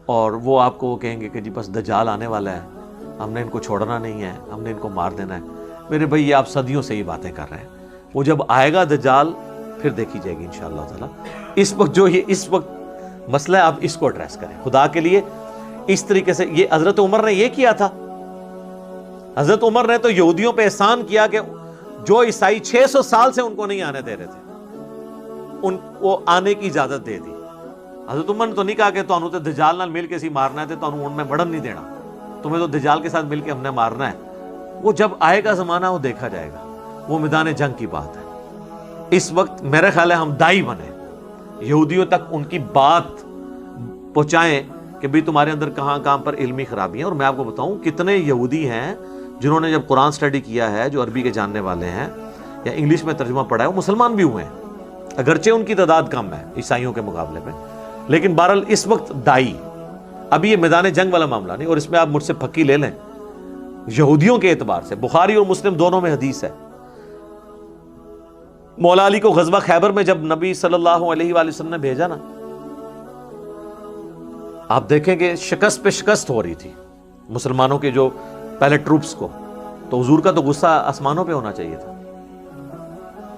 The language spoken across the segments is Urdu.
اور وہ آپ کو کہیں گے کہ جی بس دجال آنے والا ہے، ہم نے ان کو چھوڑنا نہیں ہے، ہم نے ان کو مار دینا ہے۔ میرے بھائی یہ آپ صدیوں سے یہ باتیں کر رہے ہیں، وہ جب آئے گا دجال پھر دیکھی جائے گی انشاءاللہ تعالیٰ۔ اس وقت جو یہ اس وقت مسئلہ ہے آپ اس کو ایڈریس کریں خدا کے لیے۔ اس طریقے سے یہ حضرت عمر نے یہ کیا تھا، حضرت عمر نے تو یہودیوں پہ احسان کیا کہ جو عیسائی 600 سال سے ان کو نہیں آنے دے رہے تھے ان کو آنے کی اجازت دے دی۔ حضرت عمر نے تو نہیں کہا کہ تو تے دجال نال مل کے سی مارنا ہے تو ان میں بڑھن نہیں دینا، تمہیں تو دجال کے ساتھ مل کے ہم نے مارنا ہے۔ وہ جب آئے گا زمانہ وہ دیکھا جائے گا، وہ میدان جنگ کی بات ہے۔ اس وقت میرا خیال ہے ہم دائی بنیں، یہودیوں تک ان کی بات پہنچائیں کہ بھئی تمہارے اندر کہاں کہاں پر علمی خرابی ہیں۔ اور میں آپ کو بتاؤں کتنے یہودی ہیں جنہوں نے جب قرآن سٹڈی کیا ہے، جو عربی کے جاننے والے ہیں یا انگلش میں ترجمہ پڑھا ہے، وہ مسلمان بھی ہوئے ہیں، اگرچہ ان کی تعداد کم ہے عیسائیوں کے مقابلے میں، لیکن بہرحال اس وقت دائی۔ ابھی یہ میدان جنگ والا معاملہ نہیں، اور اس میں آپ مجھ سے پھکی لے لیں، یہودیوں کے اعتبار سے بخاری اور مسلم دونوں میں حدیث ہے، مولا علی کو غزوہ خیبر میں جب نبی صلی اللہ علیہ وآلہ وسلم نے بھیجا نا، آپ دیکھیں کہ شکست پہ شکست ہو رہی تھی مسلمانوں کے جو پہلے ٹروپس کو، تو حضور کا تو غصہ آسمانوں پہ ہونا چاہیے تھا،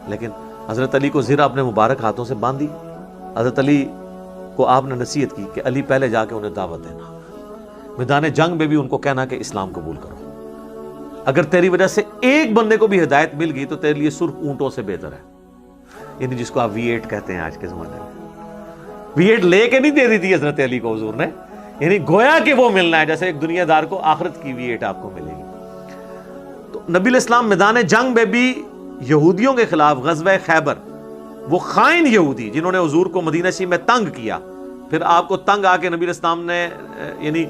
لیکن حضرت علی کو زرہ اپنے مبارک ہاتھوں سے باندھی، حضرت علی کو آپ نے نصیحت کی کہ علی پہلے جا کے انہیں دعوت دینا، میدان جنگ میں بھی ان کو کہنا کہ اسلام قبول کرو، اگر تیری وجہ سے ایک بندے کو بھی ہدایت مل گئی تو تیرے لیے سرخ اونٹوں سے بہتر ہے، یعنی جس کو آپ V8 کہتے ہیں آج کے زمانے میں۔ V8 لے کے نہیں دے دی تھی حضرت علی کو حضور نے، یعنی گویا کہ وہ ملنا ہے جیسے ایک دنیا دار کو آخرت کی V8 آپ کو ملے گی۔ تو نبی الاسلام میدان جنگ میں بھی یہودیوں کے خلاف غزوہ خیبر، وہ خائن یہودی جنہوں نے حضور کو مدینہ شریف میں تنگ کیا، پھر آپ کو تنگ آ کے نبی الاسلام نے یعنی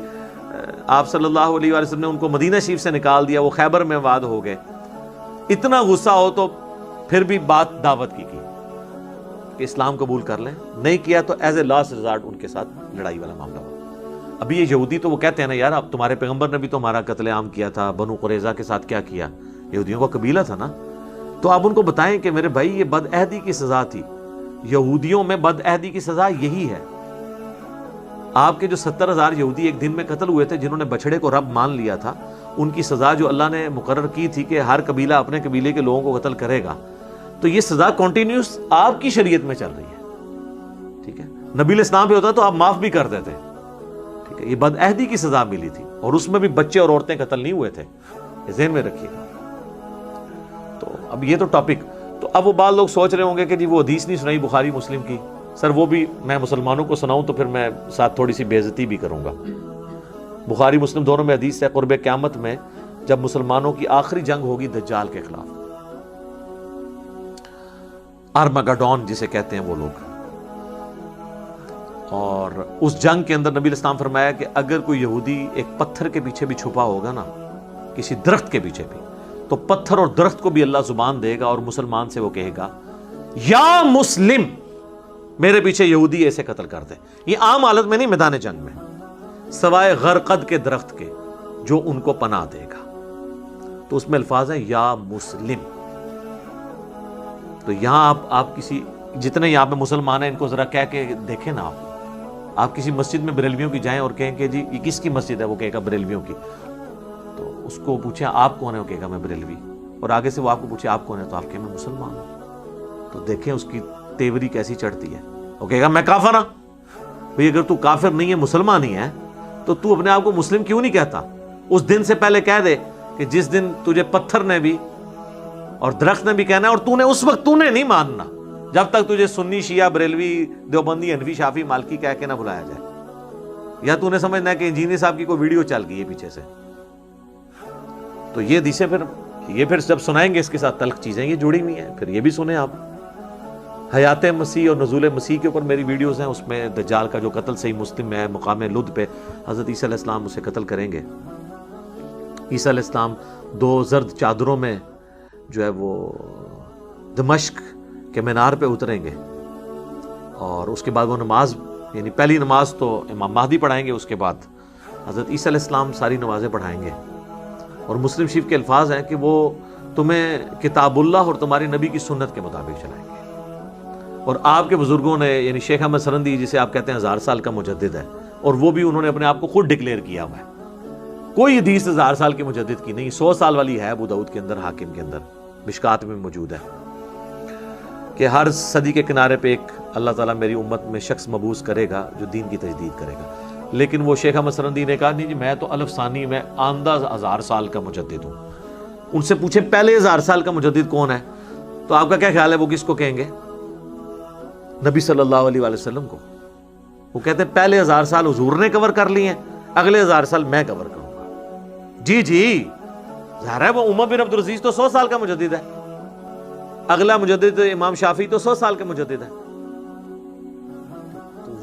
آپ صلی اللہ علیہ وآلہ وسلم نے ان کو مدینہ شریف سے نکال دیا، وہ خیبر میں واد ہو گئے۔ اتنا غصہ ہو تو پھر بھی بات دعوت کی کہ اسلام قبول کر لیں، نہیں کیا تو ایز اے لاسٹ ریزارٹ ان کے ساتھ لڑائی والا معاملہ ہوا۔ ابھی یہ یہودی تو وہ کہتے ہیں نا یار اب تمہارے پیغمبر نے بھی تو ہمارا قتل عام کیا تھا، بنو قریظہ کے ساتھ کیا کیا، یہودیوں کا قبیلہ تھا نا، تو آپ ان کو بتائیں کہ میرے بھائی یہ بد عہدی کی سزا تھی، یہودیوں میں بد عہدی کی سزا یہی ہے۔ آپ کے جو 70,000 یہودی ایک دن میں قتل ہوئے تھے جنہوں نے بچڑے کو رب مان لیا تھا، ان کی سزا جو اللہ نے مقرر کی تھی کہ ہر قبیلہ اپنے قبیلے کے لوگوں کو قتل کرے گا، تو یہ سزا کنٹینیوس آپ کی شریعت میں چل رہی ہے، ٹھیک ہے۔ نبی الاسلام پہ ہوتا تو آپ معاف بھی کر دیتے، ٹھیک ہے۔ یہ بد عہدی کی سزا ملی تھی، اور اس میں بھی بچے اور عورتیں قتل نہیں ہوئے تھے، یہ ذہن میں رکھیے گا۔ تو اب یہ تو ٹاپک، تو اب وہ بعض لوگ سوچ رہے ہوں گے کہ جی وہ حدیث نہیں سنائی بخاری مسلم کی، سر وہ بھی میں مسلمانوں کو سناؤں تو پھر میں ساتھ تھوڑی سی بے عزتی بھی کروں گا۔ بخاری مسلم دونوں میں حدیث ہے، قرب قیامت میں جب مسلمانوں کی آخری جنگ ہوگی دجال کے خلاف، آرمگڈون جسے کہتے ہیں وہ لوگ، اور اس جنگ کے اندر نبی الاسلام فرمایا کہ اگر کوئی یہودی ایک پتھر کے پیچھے بھی چھپا ہوگا نا، کسی درخت کے پیچھے بھی، تو پتھر اور درخت کو بھی اللہ زبان دے گا اور مسلمان سے وہ کہے گا یا مسلم میرے پیچھے یہودی ایسے قتل کر دے۔ یہ عام حالت میں نہیں، میدان جنگ میں، سوائے غرقد کے درخت کے جو ان کو پناہ دے گا، تو اس میں الفاظ ہیں یا مسلم۔ تو یہاں آپ کسی جتنے یہاں پہ مسلمان ہیں ان کو ذرا کہہ کے دیکھیں نا، آپ کسی مسجد میں بریلویوں کی جائیں اور کہیں کہ جی یہ کس کی مسجد ہے، وہ کہے گا بریلویوں کی، تو اس کو پوچھیں آپ کون ہے، وہ کہے گا میں بریلوی، اور آگے سے وہ آپ کو پوچھے آپ کون ہے تو آپ کہیں میں مسلمان ہوں، تو دیکھیں اس کی تیوری کیسی چڑھتی ہے، وہ کہے گا میں کافر ہوں۔ بھئی اگر تو کافر نہیں ہے مسلمان ہی ہے تو تو اپنے آپ کو مسلم کیوں نہیں کہتا؟ اس دن سے پہلے کہہ دے کہ جس دن تجھے پتھر نے بھی اور درخت نے بھی کہنا ہے، اور تو نے اس وقت تو نے نہیں ماننا جب تک تجھے سنی شیعہ بریلوی دیوبندی حنفی شافعی مالکی کہہ کے نہ بلایا جائے، یا تو نے سمجھنا ہے کہ انجینئر صاحب کی کوئی ویڈیو چل گئی ہے پیچھے سے۔ تو یہ حدیثیں پھر جب سنائیں گے اس کے ساتھ تلخ چیزیں یہ جڑی ہوئی ہیں، پھر یہ بھی سنیں آپ۔ حیات مسیح اور نزول مسیح کے اوپر میری ویڈیوز ہیں، اس میں دجال کا جو قتل صحیح مسلم ہے، مقام لد پہ حضرت عیسیٰ علیہ السلام اسے قتل کریں گے۔ عیسیٰ علیہ السلام 2 زرد چادروں میں جو ہے وہ دمشق کے مینار پہ اتریں گے، اور اس کے بعد وہ نماز، یعنی پہلی نماز تو امام مہدی پڑھائیں گے، اس کے بعد حضرت عیسیٰ علیہ السلام ساری نمازیں پڑھائیں گے، اور مسلم شریف کے الفاظ ہیں کہ وہ تمہیں کتاب اللہ اور تمہاری نبی کی سنت کے مطابق چلائیں گے۔ اور آپ کے بزرگوں نے، یعنی شیخ احمد سرندی جسے آپ کہتے ہیں 1000 سال کا مجدد ہے، اور وہ بھی انہوں نے اپنے آپ کو خود ڈکلیئر کیا ہوا ہے. کوئی حدیث 1000 سال کے مجدد کی نہیں. 100 سال والی ہے ابو داؤد کے اندر, حاکم کے اندر, مشکات میں موجود ہے کہ ہر صدی کے کنارے پہ ایک اللہ تعالیٰ میری امت میں شخص مبعوث کرے گا جو دین کی تجدید کرے گا. لیکن وہ شیخ احمد سرندی نے کہا نہیں جی میں تو الف ثانی میں آندہ 1000 سال کا مجدد ہوں. ان سے پوچھیں پہلے 1000 سال کا مجدد کون ہے, تو آپ کا کیا خیال ہے وہ کس کو کہیں گے؟ نبی صلی اللہ علیہ وآلہ وسلم کو. وہ کہتے ہیں پہلے 1000 سال حضور نے کور کر لیے ہیں, اگلے 1000 سال میں کور کروں گا. جی ظاہر ہے وہ عمر بن عبدالعزیز تو 100 سال کا مجدد ہے, اگلا مجدد امام شافعی تو 100 سال کے مجدد ہے.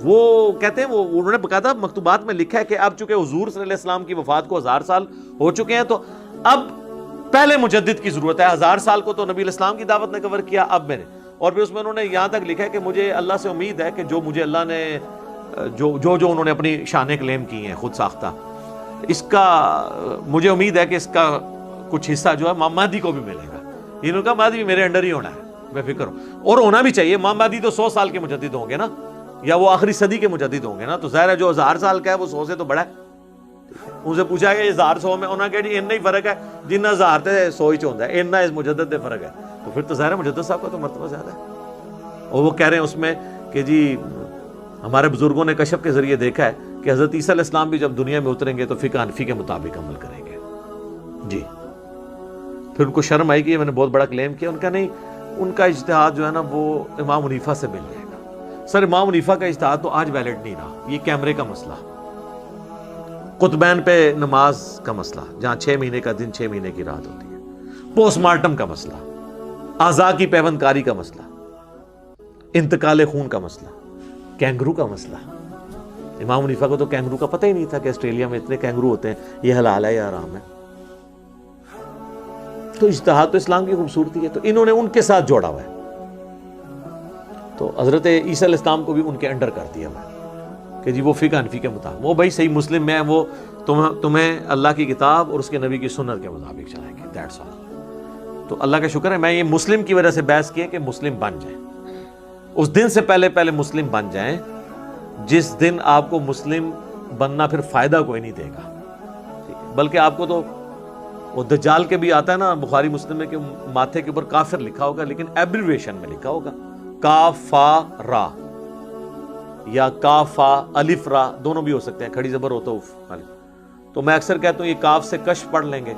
وہ کہتے ہیں وہ انہوں نے باقاعدہ مکتوبات میں لکھا ہے کہ اب چونکہ حضور صلی اللہ علیہ وسلم کی وفات کو 1000 سال ہو چکے ہیں تو اب پہلے مجدد کی ضرورت ہے. 1000 سال کو تو نبی علیہ السلام کی دعوت نے کور کیا, اب میں نے. اور پھر اس میں انہوں نے یہاں تک لکھا ہے کہ مجھے اللہ سے امید ہے کہ جو مجھے اللہ نے جو انہوں نے اپنی شانیں کلیم کی ہیں خود ساختہ, اس کا مجھے امید ہے کہ اس کا کچھ حصہ جو ہے امام مہدی کو بھی ملے گا. انہوں نے کہا مہدی بھی میرے انڈر ہی ہونا ہے, بے فکر ہو, اور ہونا بھی چاہیے. امام مہدی تو 100 سال کے مجدد ہوں گے نا, یا وہ آخری صدی کے مجدد ہوں گے نا, تو ظاہر ہے جو 1000 سال کا ہے وہ 100 سے تو بڑا ہے. ان سے پوچھا کہ 1000 میں انہوں نے کہا جی اتنا ہی فرق ہے جن 1000 تے 100 ہی چوندا ہے, اتنا اس مجدد دے فرق ہے. تو پھر تو ظاہر ہے مجدد صاحب کا تو مرتبہ زیادہ ہے. اور وہ کہہ رہے ہیں اس میں کہ جی ہمارے بزرگوں نے کشف کے ذریعے دیکھا ہے کہ حضرت عیسیٰ علیہ السلام بھی جب دنیا میں اتریں گے تو فقہ حنفی کے مطابق عمل کریں گے. جی پھر ان کو شرم آئی کہ میں نے بہت بڑا کلیم کیا. ان کا نہیں, ان کا اجتہاد جو ہے نا وہ امام حنیفہ سے مل جائے گا. سر امام حنیفہ کا اجتہاد تو آج ویلڈ نہیں رہا. یہ کیمرے کا مسئلہ, قطبین پہ نماز کا مسئلہ جہاں 6 مہینے کا دن 6 مہینے کی رات ہوتی ہے, پوسٹ مارٹم کا مسئلہ, اعضاء کی پیوند کاری کا مسئلہ, انتقال خون کا مسئلہ, کینگرو کا مسئلہ. امام حنیفہ کو تو کینگرو کا پتہ ہی نہیں تھا کہ آسٹریلیا میں اتنے کینگرو ہوتے ہیں, یہ حلال ہے یا حرام ہے. تو اجتہاد تو اسلام کی خوبصورتی ہے, تو انہوں نے ان کے ساتھ جوڑا ہوا ہے. تو حضرت عیسیٰ علیہ السلام کو بھی ان کے انڈر کر دیا ہوا ہے کہ جی وہ فقہ حنفی کے مطابق, وہ بھائی صحیح مسلم میں وہ تمہیں اللہ کی کتاب اور اس کے نبی کی سنت کے مطابق چلائیں گے, دیٹس آل. تو اللہ کا شکر ہے میں یہ مسلم کی وجہ سے بحث کیا کہ مسلم بن جائیں. اس دن سے پہلے مسلم بن جائیں جس دن آپ کو مسلم بننا پھر فائدہ کوئی نہیں دے گا, بلکہ آپ کو تو وہ دجال کے بھی آتا ہے نا بخاری مسلم میں کہ ماتھے کے اوپر کافر لکھا ہوگا لیکن ایبریویشن میں لکھا ہوگا, کاف فا را یا کاف فا الف را, دونوں بھی ہو سکتے ہیں, کھڑی زبر ہوتا ہے. تو میں اکثر کہتا ہوں یہ کاف سے کشف پڑھ لیں گے,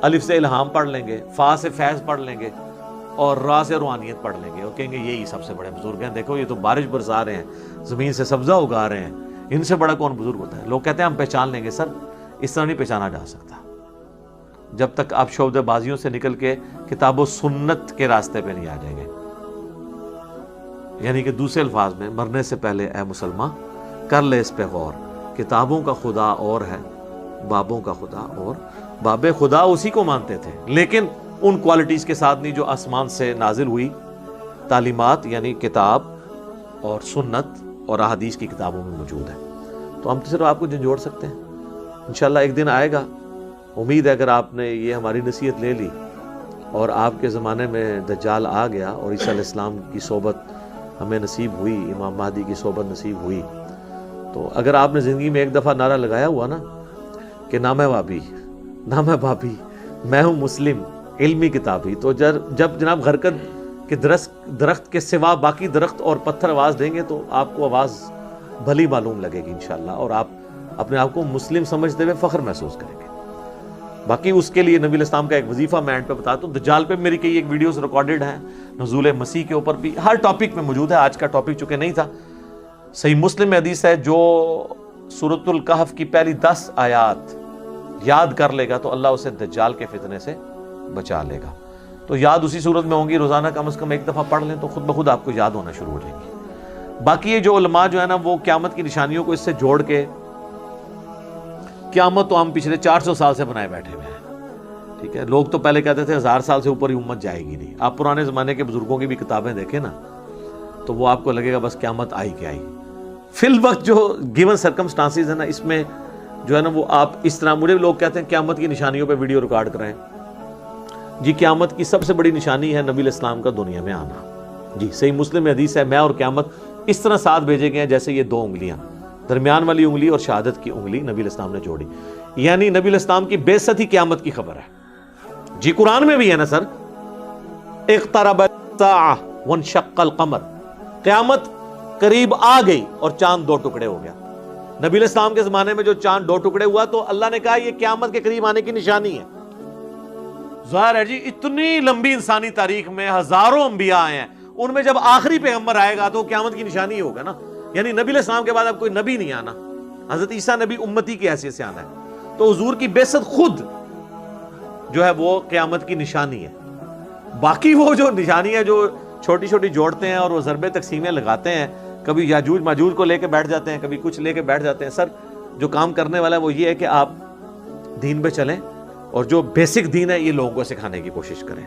الف سے الہام پڑھ لیں گے, فا سے فیض پڑھ لیں گے, اور را سے روحانیت پڑھ لیں گے, اور کہیں گے یہی سب سے بڑے بزرگ ہیں. دیکھو یہ تو بارش برسا رہے ہیں, زمین سے سبزہ اگا رہے ہیں, ان سے بڑا کون بزرگ ہوتا ہے. لوگ کہتے ہیں ہم پہچان لیں گے. سر اس طرح نہیں پہچانا جا سکتا جب تک آپ شعبہ بازیوں سے نکل کے کتاب و سنت کے راستے پہ نہیں آ جائیں گے. یعنی کہ دوسرے الفاظ میں مرنے سے پہلے اے مسلمان کر لے اس پہ غور, کتابوں کا خدا اور ہے, بابوں کا خدا اور. باب خدا اسی کو مانتے تھے لیکن ان کوالٹیز کے ساتھ نہیں جو آسمان سے نازل ہوئی تعلیمات یعنی کتاب اور سنت اور احادیث کی کتابوں میں موجود ہے. تو ہم صرف آپ کو جھنجھوڑ سکتے ہیں. انشاءاللہ ایک دن آئے گا, امید ہے اگر آپ نے یہ ہماری نصیحت لے لی اور آپ کے زمانے میں دجال آ گیا اور عیسیٰ علیہ السلام کی صحبت ہمیں نصیب ہوئی, امام مہدی کی صحبت نصیب ہوئی, تو اگر آپ نے زندگی میں ایک دفعہ نعرہ لگایا ہوا نا کہ نہ میں وابی نہ میں بابی, میں ہوں مسلم علمی کتابی, تو جب جناب غرقد کے درخت کے سوا باقی درخت اور پتھر آواز دیں گے تو آپ کو آواز بھلی معلوم لگے گی انشاءاللہ, اور آپ اپنے آپ کو مسلم سمجھتے ہوئے فخر محسوس کریں گے. باقی اس کے لیے نبی علیہ السلام کا ایک وظیفہ میں اینڈ پہ بتاتا ہوں. دجال پہ میری کئی ایک ویڈیوز ریکارڈڈ ہیں, نزول مسیح کے اوپر بھی, ہر ٹاپک میں موجود ہے. آج کا ٹاپک چونکہ نہیں تھا, صحیح مسلم میں حدیث ہے جو سورۃ الکہف کی پہلی 10 آیات یاد کر لے گا تو اللہ اسے دجال کے فتنے سے بچا لے گا. تو یاد اسی صورت میں ہوں گی, روزانہ کم از کم ایک دفعہ پڑھ لیں تو خود بخود آپ کو یاد ہونا شروع ہو جائیں گی. باقی یہ جو علماء جو ہے نا وہ قیامت کی نشانیوں کو اس سے جوڑ کے, قیامت تو ہم پچھلے 400 سال سے بنائے بیٹھے ہوئے ہیں, ٹھیک ہے. لوگ تو پہلے کہتے تھے 1000 سال سے اوپر ہی امت جائے گی نہیں. آپ پرانے زمانے کے بزرگوں کی بھی کتابیں دیکھیں نا تو وہ آپ کو لگے گا بس قیامت آئی کہ آئی. فی الوقت جو گیون سرکمسٹانسز ہیں نا اس میں جو ہے نا وہ آپ اس طرح, مجھے لوگ کہتے ہیں قیامت کی نشانیوں پہ ویڈیو ریکارڈ کریں. جی قیامت کی سب سے بڑی نشانی ہے نبی علیہ السلام کا دنیا میں آنا. جی صحیح مسلم میں حدیث ہے, میں اور قیامت اس طرح ساتھ بھیجے گئے ہیں جیسے یہ 2 انگلیاں. درمیان والی انگلی اور شہادت کی انگلی نبی علیہ السلام نے جوڑی، یعنی نبی علیہ السلام کی بعثت ہی قیامت کی خبر ہے۔ جی قرآن میں بھی ہے نا سر، اقترب الساعہ وانشق القمر، قیامت قریب آ گئی اور چاند دو ٹکڑے ہو گیا۔ نبی علیہ السلام کے زمانے میں جو چاند دو ٹکڑے ہوا تو اللہ نے کہا یہ قیامت کے قریب آنے کی نشانی ہے۔ ظاہر ہے جی اتنی لمبی انسانی تاریخ میں ہزاروں انبیاء آئے ہیں، ان میں جب آخری پیغمبر آئے گا تو قیامت کی نشانی ہوگا نا، یعنی نبی علیہ السلام کے بعد اب کوئی نبی نہیں آنا، حضرت عیسیٰ نبی امتی کی حیثیت سے آنا ہے، تو حضور کی بعثت خود جو ہے وہ قیامت کی نشانی ہے۔ باقی وہ جو نشانی ہے جو چھوٹی چھوٹی جوڑتے ہیں اور وہ ضربے تقسیمیں لگاتے ہیں، کبھی یاجوج ماجوج کو لے کے بیٹھ جاتے ہیں، کبھی کچھ لے کے بیٹھ جاتے ہیں، سر جو کام کرنے والا ہے وہ یہ ہے کہ آپ دین پہ چلیں اور جو بیسک دین ہے یہ لوگوں کو سکھانے کی کوشش کریں۔